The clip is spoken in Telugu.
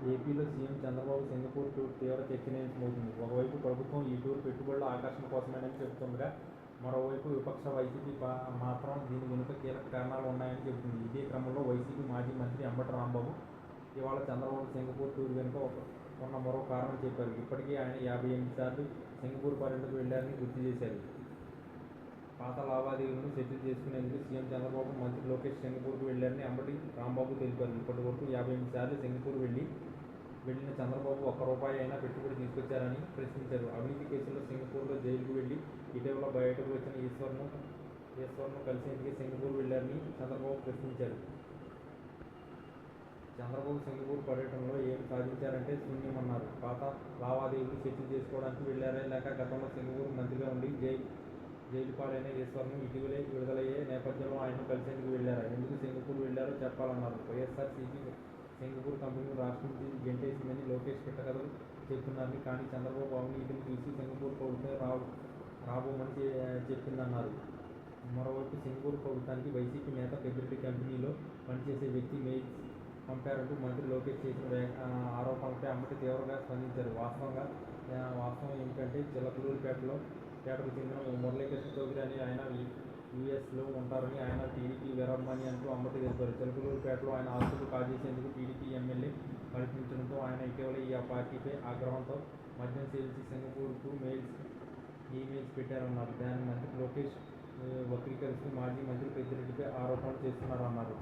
ఏపీలో సీఎం చంద్రబాబు సింగపూర్ టూర్ తీవ్ర చర్చనీయాంశమవుతుంది. ఒకవైపు ప్రభుత్వం ఈ టూర్ పెట్టుబడుల ఆకర్షణ కోసమేనని చెబుతుండగా, మరోవైపు విపక్ష వైసీపీ మాత్రం దీని వెనుక కీలక కారణాలు ఉన్నాయని చెబుతుంది. ఇదే క్రమంలో వైసీపీ మాజీ మంత్రి అంబటి రాంబాబు ఇవాళ చంద్రబాబు సింగపూర్ టూర్ వెనుక ఉన్న మరో కారణం చెప్పారు. ఇప్పటికే ఆయన 58 సార్లు సింగపూర్ పర్యటనకు వెళ్లారని గుర్తు చేశారు. పాత లావాదేవీలను సెటిల్ చేసుకునేందుకు సీఎం చంద్రబాబు, మంత్రి లోకేష్ సింగపూర్కు వెళ్లారని అంబటి రాంబాబు తెలిపారు. ఇప్పటి వరకు 58 సార్లు సింగపూర్ వెళ్లిన చంద్రబాబు ఒక్క రూపాయి అయినా పెట్టుబడి తీసుకొచ్చారని ప్రశ్నించారు. అవినీతి కేసుల్లో సింగపూర్లో జైలుకు వెళ్లి ఇటీవల బయటకు వచ్చిన ఈశ్వర్ను కలిసేందుకు సింగపూర్ వెళ్లారని చంద్రబాబు ప్రశ్నించారు. చంద్రబాబు సింగపూర్ పర్యటనలో ఏమి సాధించారంటే శూన్యమన్నారు. పాత లావాదేవీలు సెటిల్ చేసుకోవడానికి వెళ్లారే లేక గతంలో సింగపూర్ మంత్రిగా ఉండి జైలు పాలైన ఈశ్వర్ను ఇటీవలే విడుదలయ్యే నేపథ్యంలో ఆయన్ను కలిసేందుకు వెళ్లారా? ఎందుకు సింగపూర్ వెళ్లారో చెప్పాలన్నారు. వైఎస్ఆర్సీపీ సింగపూర్ కంపెనీని రాష్ట్రం నుంచి గెంటేసిందని లోకేష్ కిట్టకథలు చెబుతున్నారని, కానీ చంద్రబాబు అవినీతిని చూసి సింగపూర్ ప్రభుత్వం రాబోమని చెప్పిందన్నారు. మరోవైపు సింగపూర్ ప్రభుత్వానికి వైసీపీ నేత పెద్దిరెడ్డి కంపెనీలో పనిచేసే వ్యక్తి మెయిల్స్ పంపారంటూ మంత్రి లోకేష్ చేసిన ఆరోపణలపై అంబటి తీవ్రంగా స్పందించారు. వాస్తవం ఏమిటంటే చిలకలూరిపేటకు చెందిన మురళీకృష్ణ చౌదరి అని ఆయన యూఎస్లో ఉంటారని, ఆయన టీడీపీ విరమణి అంటూ అంబటి తెలిపారు. చిలకలూరిపేటలో ఆయన ఆస్తులు కాజేసేందుకు టీడీపీ ఎమ్మెల్యే ప్రయత్నించడంతో ఆయన ఇటీవల ఈ పార్టీపై ఆగ్రహంతో మద్యం సేవించి సింగపూర్కు ఈమెయిల్స్ పెట్టారన్నారు. దాన్ని మంత్రి లోకేష్ వక్రీకరిస్తూ మాజీ మంత్రి పెద్దిరెడ్డిపై ఆరోపణలు చేస్తున్నారన్నారు.